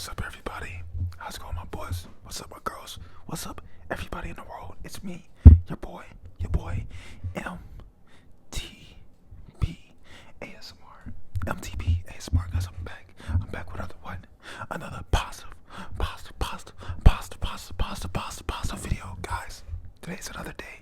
What's up, everybody? How's it going, my boys? What's up, my girls? What's up, everybody in the world? It's me, your boy, MTB ASMR. MTB ASMR, guys. I'm back. I'm back with another one. Another positive video, guys. Today's another day,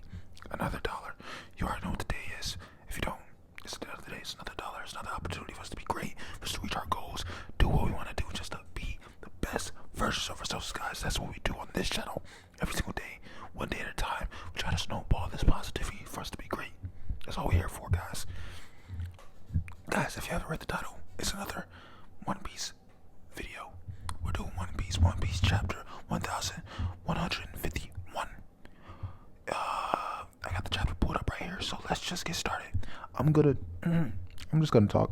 another dollar. You already know what the day is. If you don't, it's another day, it's another dollar, it's another opportunity for us to be great, for us to reach our goals, do what we want to do, just to be the best versions of ourselves, guys. That's what we do on this channel every single day, one day at a time. We try to snowball this positivity for us to be great. That's all we're here for, guys. Guys, if you haven't read the title, it's another One Piece video. We're doing One Piece chapter 1151. I got the chapter pulled up right here, so let's just get started. I'm just gonna talk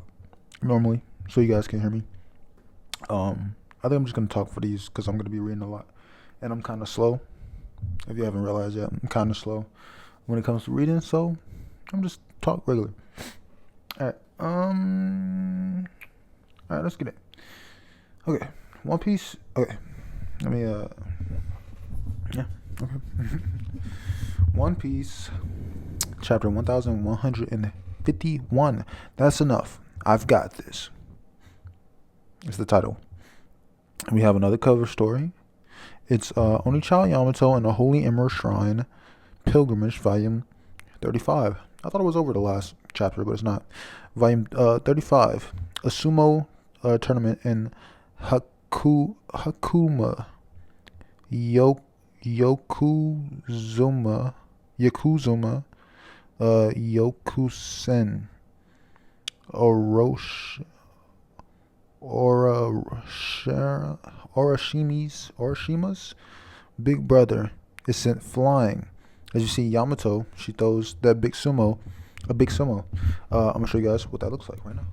normally so you guys can hear me. I think I'm just gonna talk for these because I'm gonna be reading a lot, and I'm kind of slow. If you haven't realized yet, I'm kind of slow when it comes to reading, so I'm just talk regular. All right, let's get it. Okay, One Piece. Okay, let me yeah, okay. One Piece, chapter 1151. That's enough. I've got this. It's the title. We have another cover story. It's Onichao Yamato and the Holy Emerald Shrine Pilgrimage, Volume 35. I thought it was over the last chapter, but it's not. Volume 35. A sumo tournament in Hakuma Yokozuna Yokusen Oroshima's big brother is sent flying. As you see, Yamato, she throws that big sumo. I'm gonna show you guys what that looks like right now.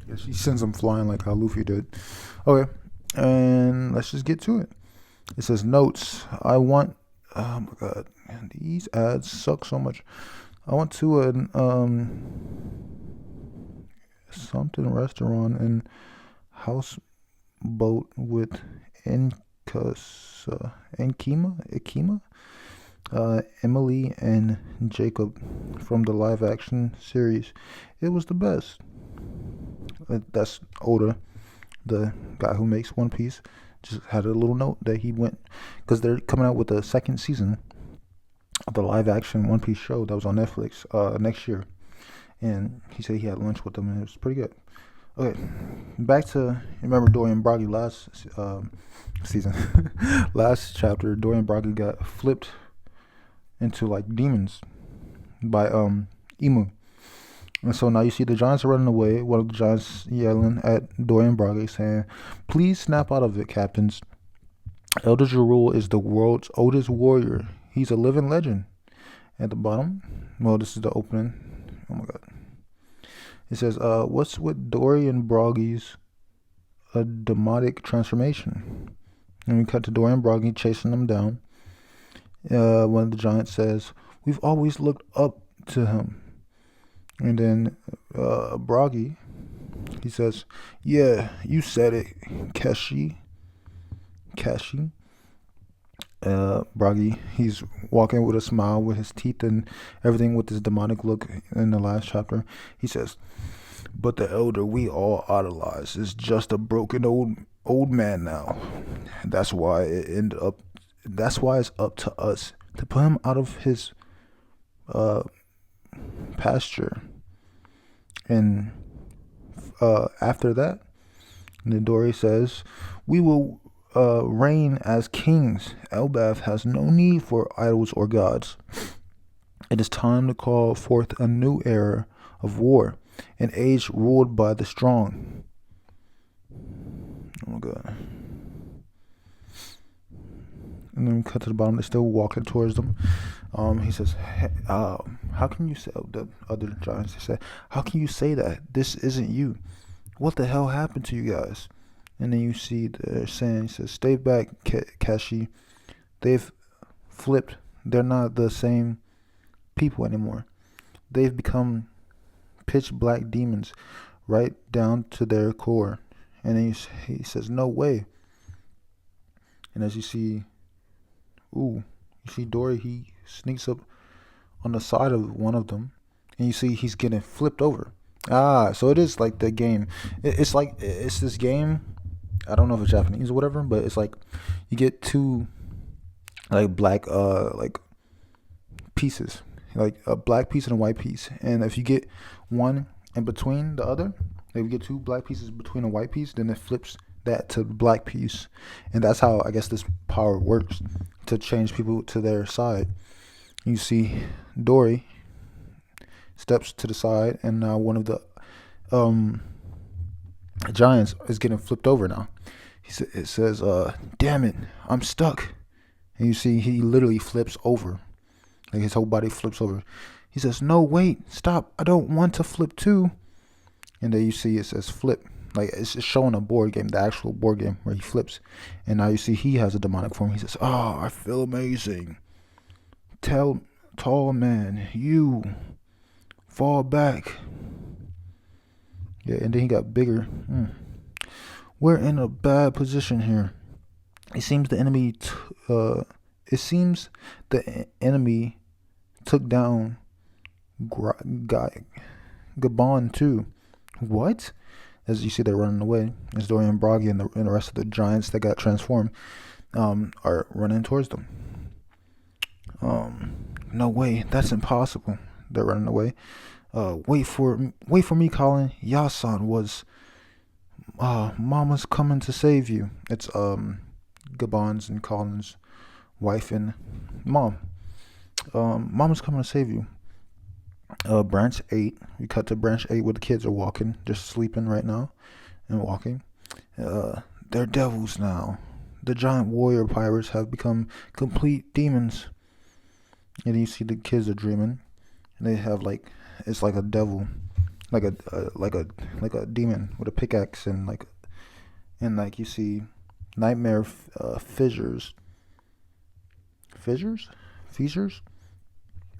Yeah, she sends them flying like how Luffy did. Okay, and let's just get to it. It says notes. Oh my god, man, these ads suck so much. I went to an something restaurant and houseboat with Ikima, Emily and Jacob from the live action series. It was the best. That's Oda, the guy who makes One Piece, just had a little note that he went, because they're coming out with the second season of the live action One Piece show that was on Netflix next year, and he said he had lunch with them and it was pretty good. Okay, back to, remember Dorian Broggy last season, last chapter, Dorian Broggy got flipped into like demons by Imu. And so now you see the giants are running away. One of the giants yelling at Dorian Broggy, saying, "Please snap out of it, captains. Elder Jarul is the world's oldest warrior. He's a living legend." At the bottom, well, this is the opening. Oh my god. It says, "What's with Dorian Broggy's a demonic transformation?" And we cut to Dorian Broggy chasing them down. One of the giants says, "We've always looked up to him." And then Broggy, he says, "Yeah, you said it, Keshi." Broggy, he's walking with a smile, with his teeth and everything, with this demonic look in the last chapter. He says, "But the elder we all idolize is just a broken old man now. That's why it's up to us to put him out of his pasture." And after that, Nidori says, "We will reign as kings. Elbaf has no need for idols or gods. It is time to call forth a new era of war, an age ruled by the strong." Oh my god. And then we cut to the bottom. They're still walking towards them. He says, "How can you say?" The other giants, they said, "How can you say that? This isn't you. What the hell happened to you guys? And then you see they're saying, he says, "Stay back, Kashi. They've flipped. They're not the same people anymore. They've become pitch black demons, right down to their core." And then he says, "No way." And as you see, you see Dory, he sneaks up on the side of one of them, and you see he's getting flipped over. So it is like the game. It's this game. I don't know if it's Japanese or whatever, but it's like you get two like black like pieces, like a black piece and a white piece, and if you get one in between the other, if you get two black pieces between a white piece, then it flips that to the black piece, and that's how I guess this power works to change people to their side. You see Dory steps to the side, and now one of the giants is getting flipped over now. It says, "Damn it, I'm stuck." And you see he literally flips over. Like his whole body flips over. He says, "No, wait, stop. I don't want to flip too." And then you see it says flip. Like it's just showing a board game, the actual board game where he flips. And now you see he has a demonic form. He says, "Oh, I feel amazing. Tall man, you fall back." Yeah, and then he got bigger. We're in a bad position here. It seems the enemy took down Gabon too. What? As you see, they're running away. As Dorian Bragi and the rest of the giants that got transformed are running towards them. No way, that's impossible. They're running away. Wait for me, Colin. Yasan was Mama's coming to save you. It's Gabon's and Colin's wife and mom. Mama's coming to save you. Branch 8. We cut to branch 8 where the kids are walking, just sleeping right now and walking. They're devils now. The giant warrior pirates have become complete demons. And you see the kids are dreaming, and they have it's like a devil, like a demon with a pickaxe, and you see nightmare fissures.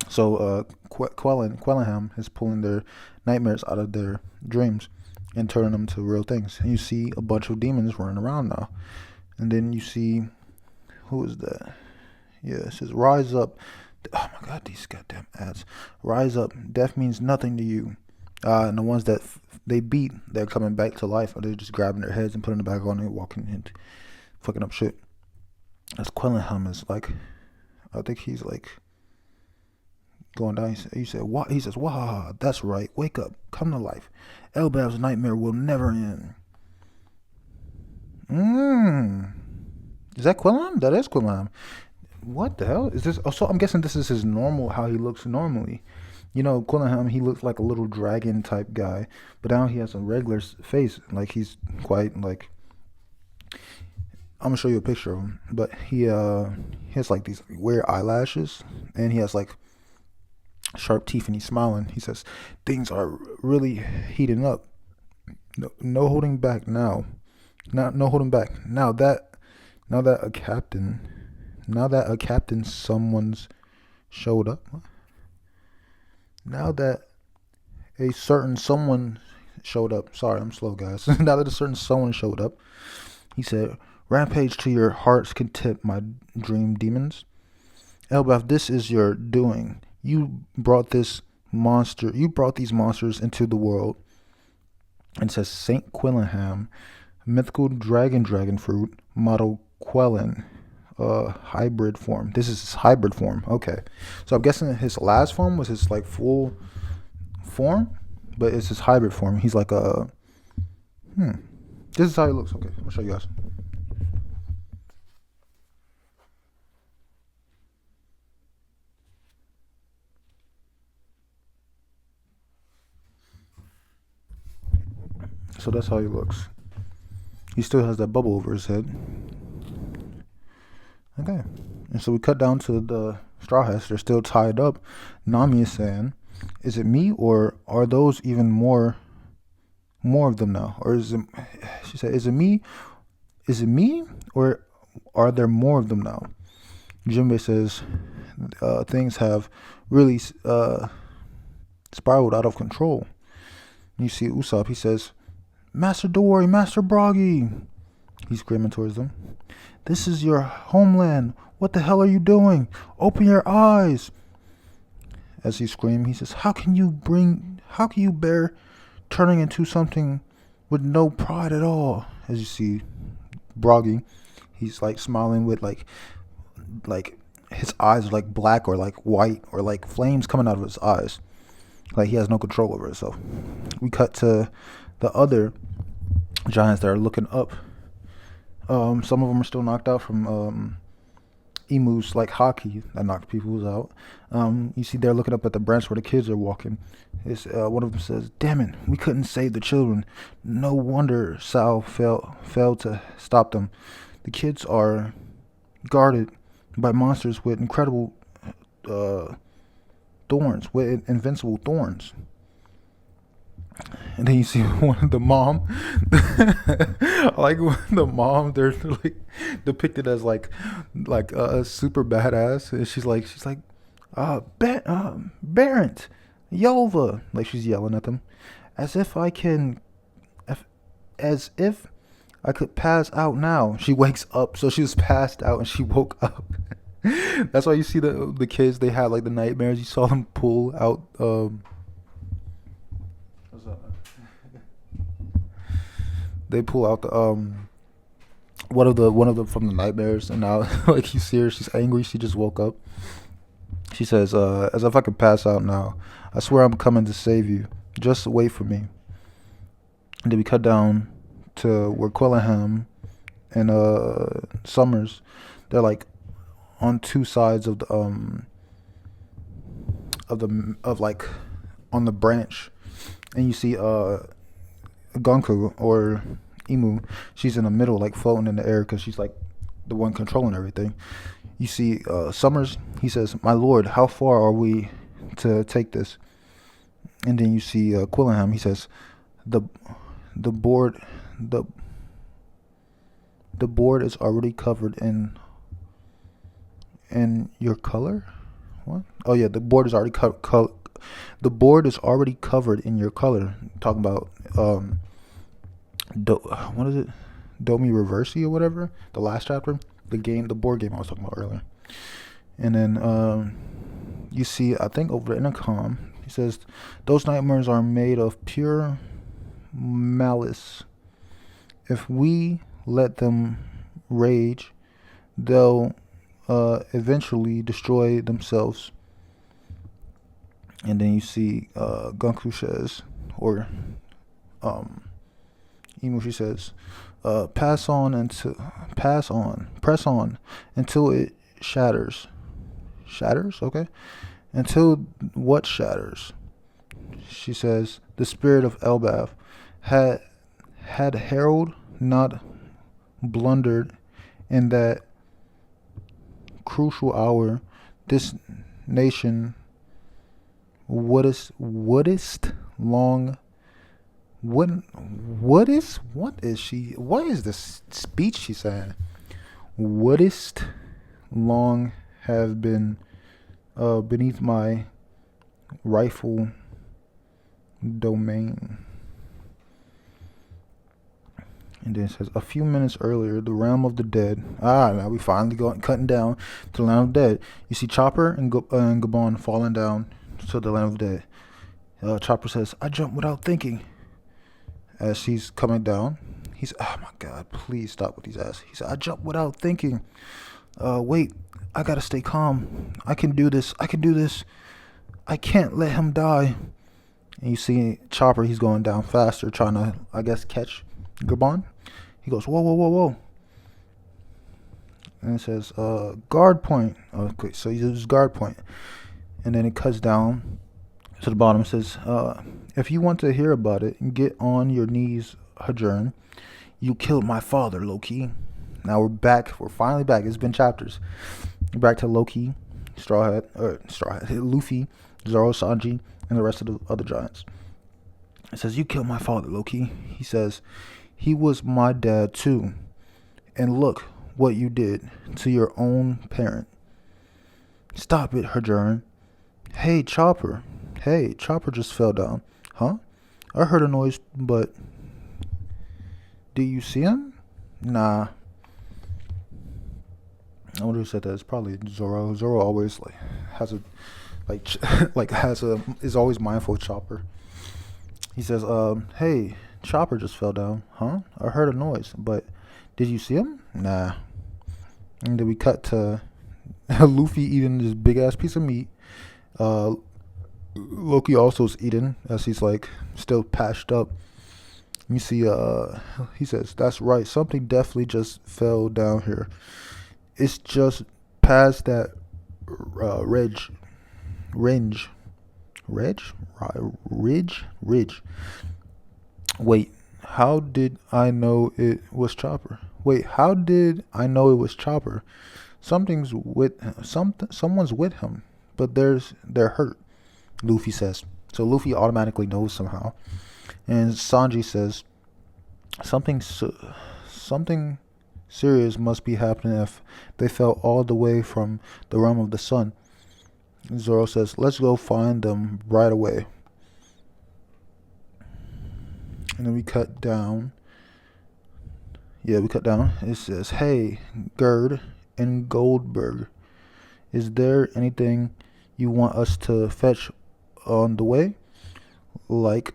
So Quellenham is pulling their nightmares out of their dreams and turning them to real things. And you see a bunch of demons running around now. And then you see, who is that? Yeah, it says, "Rise up." Oh my God, these goddamn ads. "Rise up. Death means nothing to you." And the ones that they beat, they're coming back to life, or they're just grabbing their heads and putting it back on and walking and fucking up shit. As Quellenham is I think he's going down. He said, "What?" He says, "Wow, that's right. Wake up. Come to life. Elbab's nightmare will never end." Is that Quellenham? That is Quellenham. What the hell is this? Oh, so I'm guessing this is his normal, how he looks normally. Quellenham, he looks like a little dragon type guy, but now he has a regular face. Like he's quite I'm gonna show you a picture of him, but he has these weird eyelashes, and he has sharp teeth, and he's smiling. He says, "Things are really heating up. No holding back now. No holding back. Now that a captain someone's showed up. Now that a certain someone showed up. Sorry, I'm slow, guys. Now that a certain someone showed up, he said, 'Rampage to your heart's content, my dream demons. Elbaf, this is your doing. You brought these monsters into the world.'" And it says, "Saint Quellenham, mythical dragon fruit, model Quellen, hybrid form." This is his hybrid form. Okay, so I'm guessing his last form was his full form, but it's his hybrid form. He's like a This is how he looks. Okay, I'm gonna show you guys. So that's how he looks. He still has that bubble over his head. Okay. And so we cut down to the Straw Hats. They're still tied up. Nami is saying, "Is it me, or are those even more more of them now, or is it? She said, "Is it me? Is it me, or are there more of them now?" Jinbei says, "Things have really spiraled out of control." You see Usopp. He says, "Master Dory, Master Broggy!" He's screaming towards them. "This is your homeland. What the hell are you doing? Open your eyes!" As he screams, he says, How can you bear turning into something with no pride at all?" As you see Broggy, he's like smiling with like his eyes are like black or like white or like flames coming out of his eyes. Like he has no control over himself. We cut to the other giants that are looking up. Some of them are still knocked out from Imu's like hockey that knocked people out. You see they're looking up at the branch where the kids are walking. One of them says, "Damn it, we couldn't save the children. No wonder Sao failed to stop them. The kids are guarded by monsters with incredible thorns, with invincible thorns." And then you see one of the mom, like one of the mom, they're like depicted as like a super badass, and she's like, Barent, Yova, like she's yelling at them, as if I could pass out now. She wakes up, so she was passed out and she woke up. That's why you see the kids, they had like the nightmares. You saw them pull out. They pull out the one of them from the nightmares, and now like you see her, she's angry. She just woke up. She says, "As if I could pass out now. I swear I'm coming to save you. Just wait for me." And then we cut down to where Quillenham and Summers, they're like on two sides of like on the branch, and you see Gonku or Imu, she's in the middle, like floating in the air because she's like the one controlling everything. You see Summers, he says, "My lord, how far are we to take this?" And then you see Quillenham, he says, the board is already covered in your color. What? Oh yeah, the board is already the board is already covered in your color. Talking about what is it? Domi Reversi or whatever. The last chapter, the board game I was talking about earlier. And then you see, I think over the intercom, he says, "Those nightmares are made of pure malice. If we let them rage, they'll eventually destroy themselves." And then you see Gonku says, or Imushi says, press on until it shatters." Shatters? Okay. "Until what shatters?" She says, "The spirit of Elbaf. Had Harold not blundered in that crucial hour, this nation what is this speech she's saying? Wouldst long have been beneath my rightful domain." And then it says, "A few minutes earlier, the realm of the dead." Now we finally cutting down to the land of the dead. You see Chopper and Gabon falling down to the land of the dead. Chopper says, "I jumped without thinking." As she's coming down, he's, "Oh my God, please stop with these asses." He said, "I jumped without thinking. Wait, I gotta stay calm. I can do this. I can't let him die." And you see Chopper, he's going down faster, trying to, I guess, catch Gabon. He goes, "Whoa, whoa, whoa, whoa." And it says, guard point. Okay, so he uses guard point. And then it cuts down to the bottom. It says, "If you want to hear about it, get on your knees, Hadern. You killed my father, Loki." Now we're back. We're finally back. It's been chapters. We're back to Loki, Luffy, Zoro, Sanji, and the rest of the other giants. It says, "You killed my father, Loki." He says, "He was my dad too. And look what you did to your own parent." "Stop it, Hajaran." "Hey, Chopper." "Hey, Chopper just fell down." "Huh? I heard a noise, but do you see him?" "Nah." I wonder who said that. It's probably Zoro. Zoro always like has a like like has a is always mindful of Chopper. He says, "Hey, Chopper just fell down." "Huh? I heard a noise, but did you see him?" "Nah." And then we cut to Luffy eating this big ass piece of meat. Uh, Loki also is eating as he's like still patched up. You see, he says, "That's right. Something definitely just fell down here. It's just past that ridge, range, ridge, ridge. Wait, how did I know it was Chopper? Wait, how did I know it was Chopper? Something's with someone's with him, but they're hurt." Luffy says. So Luffy automatically knows somehow, and Sanji says something serious must be happening if they fell all the way from the realm of the sun. Zoro says, "Let's go find them right away." And then we cut down. Yeah, we cut down. It says, "Hey, Gerd and Goldberg, is there anything you want us to fetch on the way? Like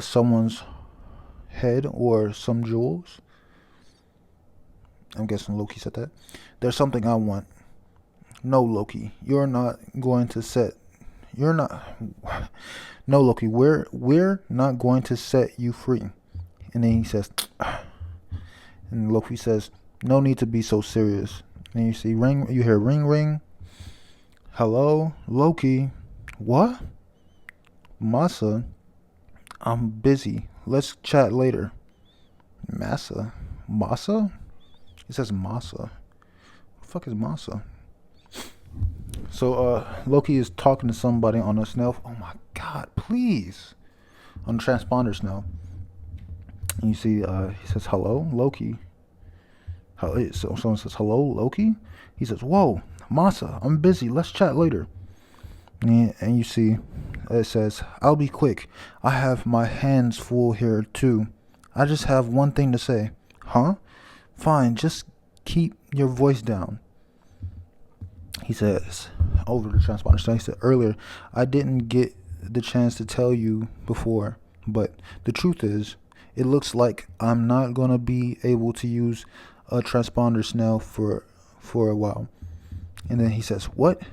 someone's head or some jewels?" I'm guessing Loki said that. "There's something I want." "No, Loki, you're not going to set. You're not. No, Loki, we're not going to set you free." And then he says, and Loki says, "No need to be so serious." And you see ring. You hear ring ring. "Hello, Loki." "What?" "Masa, I'm busy. Let's chat later." Masa? It says Masa. What the fuck is Masa? So Loki is talking to somebody on a snail. Oh my god, please. On the transponder snail. And you see he says, "Hello, Loki." So someone says, "Hello, Loki." He says, "Whoa, Masa, I'm busy. Let's chat later." And you see it says, "I'll be quick. I have my hands full here too. I just have one thing to say." "Huh? Fine, just keep your voice down." He says, over the transponder. So he said, "Earlier, I didn't get the chance to tell you before, but the truth is, it looks like I'm not going to be able to use a transponder snail for a while." And then he says, "What?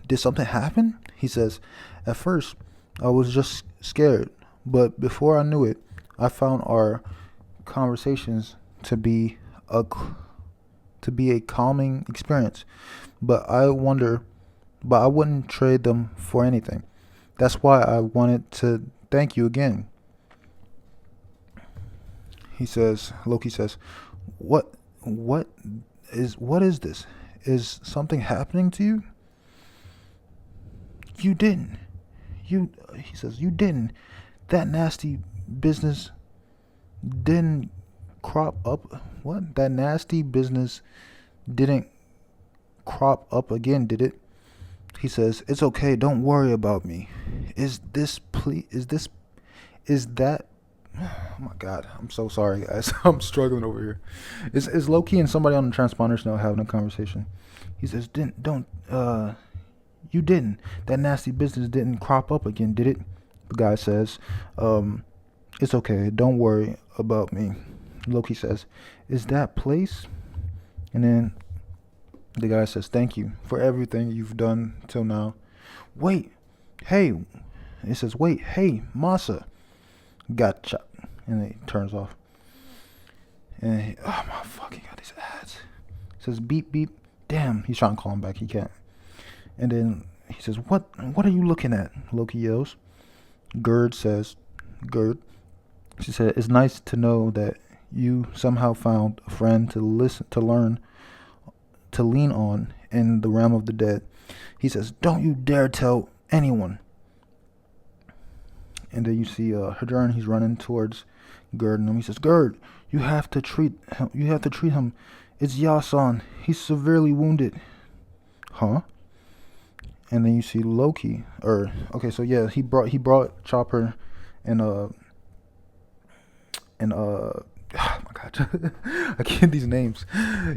Did something happen?" He says, "At first, I was just scared, but before I knew it, I found our conversations to be a calming experience. But I wouldn't trade them for anything. That's why I wanted to thank you again." Loki says, what is this? Is something happening to you?" "You didn't. He says, "You didn't. That nasty business didn't crop up." "What? That nasty business didn't crop up again, did it?" He says, "It's okay. Don't worry about me. Is that Oh my god, I'm so sorry, guys. I'm struggling over here. Is Loki and somebody on the transponders now having a conversation? He says, You didn't. That nasty business didn't crop up again, did it?" The guy says, "It's okay. Don't worry about me." Loki says, "Is that place?" And then the guy says, "Thank you for everything you've done till now." "Wait, hey." It says, "Wait, hey, Masa." "Gotcha." And it turns off. And oh my fucking god, these ads. It says beep beep. Damn, he's trying to call him back. He can't. And then he says, What are you looking at?" Loki yells. Gerd says, She said, "It's nice to know that you somehow found a friend to lean on in the realm of the dead." He says, "Don't you dare tell anyone." And then you see Hadron. He's running towards Gerd, and he says, "Gerd, you have to treat him. You have to treat him. It's Yasan. He's severely wounded." Huh? And then you see Loki. Or okay, so yeah, he brought Chopper and oh my god, I can't these names.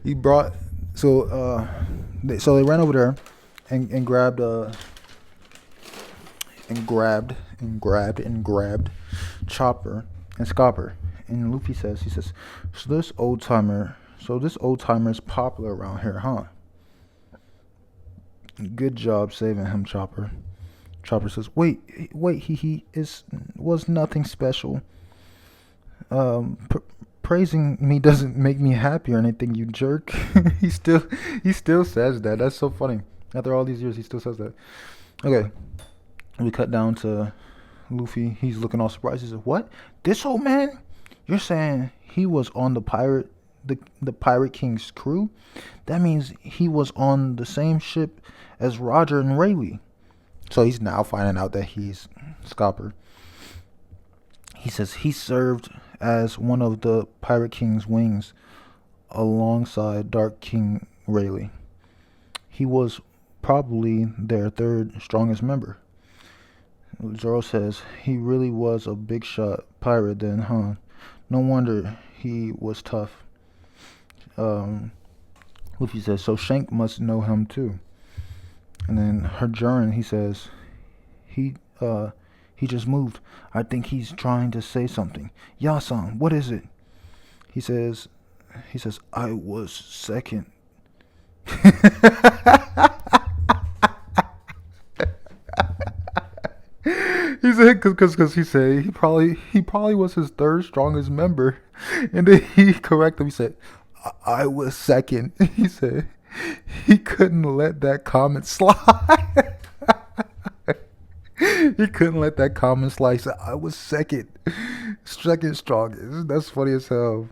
He brought so they ran over there and grabbed Chopper and Scopper. And Luffy says, so this old timer is popular around here, huh? Good job saving him, Chopper. Chopper says, wait, he was nothing special. Praising me doesn't make me happy or anything, you jerk. he still says that. That's so funny. After all these years, he still says that. Okay, we cut down to Luffy. He's looking all surprised. He says, "What? This old man? You're saying he was on the Pirate King's crew? That means he was on the same ship as Roger and Rayleigh." So he's now finding out that he's Scopper. He says he served as one of the Pirate King's wings alongside Dark King Rayleigh. He was probably their third strongest member. Zoro says he really was a big shot pirate then, huh? No wonder he was tough. Luffy says, so Shank must know him too. And then Hadron, he says, he just moved. I think he's trying to say something. Yasan, what is it? He says, I was second. He said, cause he said he probably was his third strongest member, and then he corrected him. He said, I was second. He said he couldn't let that comment slide. He couldn't let that comment slide. He said, I was second strongest. That's funny as hell.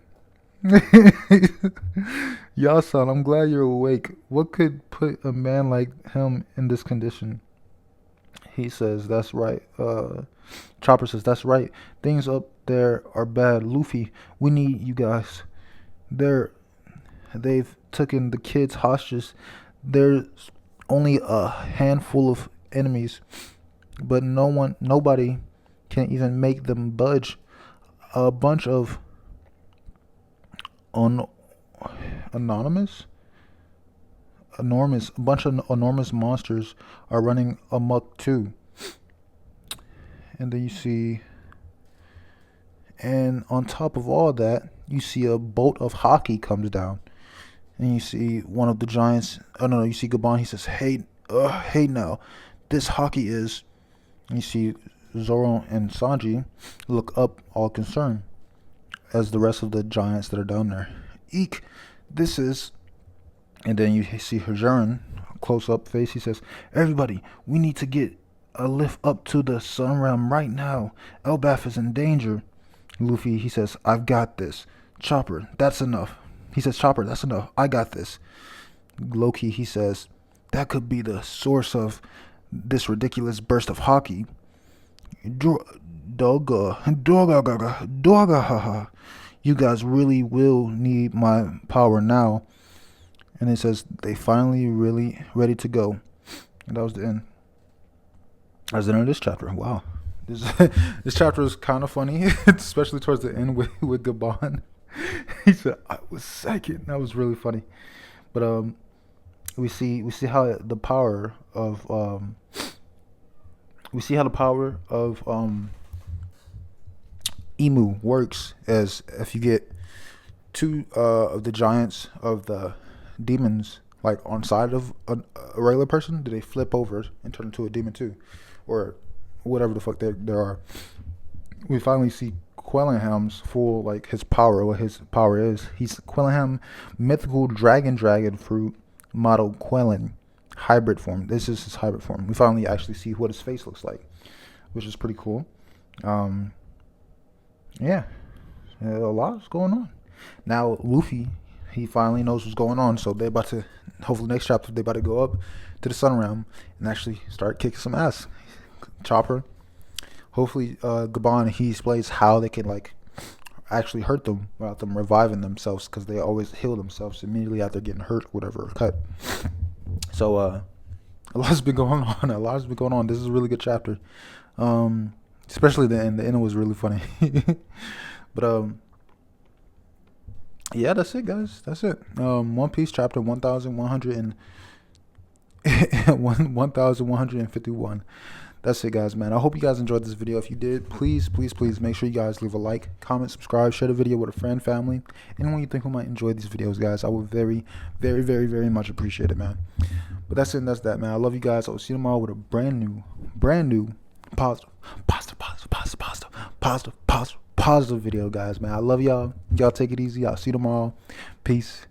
Yasan, I'm glad you're awake. What could put a man like him in this condition? He says, that's right. Chopper says, that's right. Things up there are bad. Luffy, we need you guys. They've taken the kids hostage. There's only a handful of enemies, but nobody can even make them budge. A bunch of enormous monsters are running amok too. And then you see, and on top of all that, you see a bolt of hockey comes down, and you see one of the giants. Oh no, you see Gabon. He says, "Hey now, this hockey is." And you see Zoro and Sanji look up, all concerned, as the rest of the giants that are down there. Eek, this is. And then you see Hadron, close up face. He says, everybody, we need to get a lift up to the Sun Realm right now. Elbaf is in danger. Luffy, he says, I've got this. Chopper, that's enough. He says, Chopper, that's enough. I got this. Loki, he says, that could be the source of this ridiculous burst of hockey. Doga, you guys really will need my power now. And it says they finally really ready to go. And that was the end. That was the end of this chapter. Wow. This chapter is kind of funny, especially towards the end with Gabon. He said, I was second. That was really funny. But we see how the power of Emu works, as if you get two of the giants of the demons like on side of a regular person, do they flip over and turn into a demon too, or whatever the fuck there are. We finally see Quellingham's full, like, his power, what his power is. He's Quellingham mythical dragon fruit model Quellin hybrid form. This is his hybrid form. We finally actually see what his face looks like, which is pretty cool. Yeah, a lot is going on. Now Luffy, he finally knows what's going on, so they're about to, hopefully next chapter, they're about to go up to the Sun Realm and actually start kicking some ass. Chopper, Hopefully, Gabon, he explains how they can like actually hurt them without them reviving themselves, because they always heal themselves immediately after getting hurt, whatever, or cut. So a lot's been going on. A lot's been going on. This is a really good chapter. Especially the end. The end was really funny. But yeah, that's it, guys. That's it. One Piece chapter 1151. That's it, guys, man. I hope you guys enjoyed this video. If you did, please make sure you guys leave a like, comment, subscribe, share the video with a friend, family, anyone you think who might enjoy these videos, guys. I would very much appreciate it, man. But that's it and that's that, man. I love you guys. I will see you tomorrow with a brand new positive video, guys, man. I love y'all. Y'all take it easy. I'll see you tomorrow. Peace.